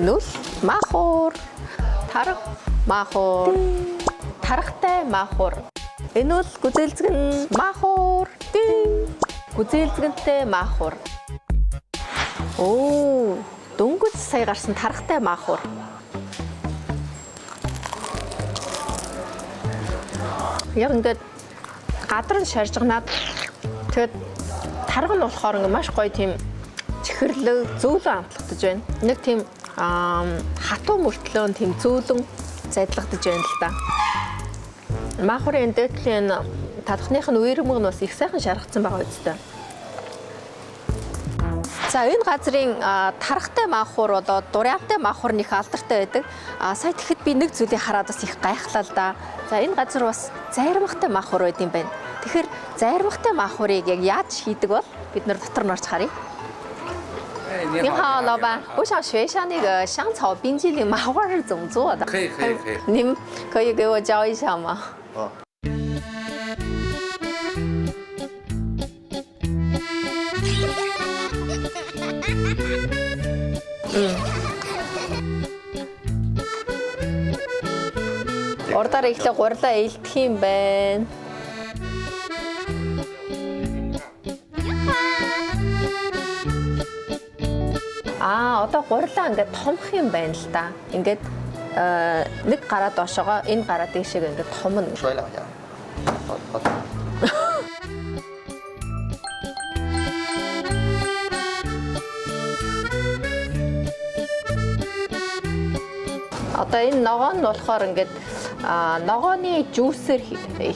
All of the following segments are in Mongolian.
Энэ бол маахуур. Тарга маахуур. Таргатай маахуур. Энэ бол гүзээлзгэн маахуур. Гүзээлзгэнтэй маахуур. Оо, дөнгөж сая гарсан таргатай маахуур. Яг ингээд гадар нь шаржганаад тэгэд тарга нь болохоор ингээд маш гоё тийм чихэрлэг, зөөлөн амтлагдаж байна. Нэг тийм хатуу мөртлөө тийм зөөлөн зайдлагдаж байна л да. Маахурын дээдлийн татхных нь үермэг нь бас их сайхан шаргацсан байгаа үстэй. За энэ газрын таргатай маахуур болоод дурьяантай маахуур нэг алдартай байдаг. Сая тэгэхэд би нэг зүйлийг хараад бас их гайхлаа л да. За энэ газар бас зайрмагтай маахуур байд юм байна. Тэгэхээр зайрмагтай маахуурыг яг яаж хийдэг бол бид нар дотор нь орж харъя. 你好，老板，我想学一下那个香草冰激凌麻花是怎么做的？可以。您可以给我教一下吗？哦。Урдаар ихлэ гурилаа эйлдэх юм байна. Одоо гурилаа ингээд томх юм байна л да. Ингээд нэг гараа доошогоо энэ гараа дээшээ ингээд томно. 摔两下。好。 Одоо энэ ногоо нь болохоор ингээд ногооны жүүсээр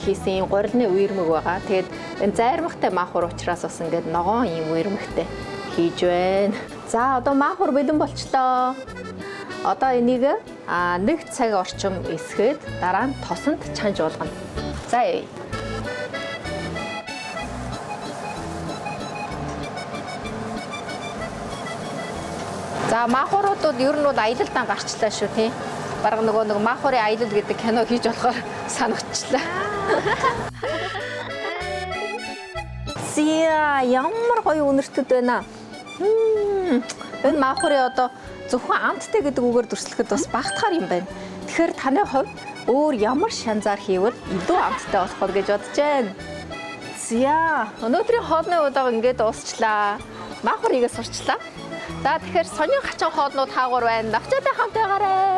хийсэн гурилны үермэг байгаа. Тэгээд энэ зайрмагтай маахур учраас бас ингээд ногоон юм үермэгтэй хийж байна. За одоо маахур бэлэн болчлоо. Одоо энийг нэг цаг орчим эсгээд дараа нь тосонд чанж болгоно. За яа. За маахуруудад ер нь бол аялалдаа гарчлаа шүү тий. Бараг нөгөө маахурын аялал гэдэг кино хийж болохоор санагчлаа. Зя ямар гоё үнэртэд байна. Энэ маахурын одоо зөвхөн амттай гэдэг үгээр дүрслэхэд бас багтахаар юм байна. Тэгэхээр таны хувьд өөр ямар шанзаар хийвэл илүү амттай болох вэ гэж бодож байна. Зя өнөөдрийн хоолны удааг ингээд дуусчлаа. Маахурыгээ сурчлаа. За тэгэхээр сонин хачин хоолнууд хаагур байна. Навчаатай хамтаагаарай.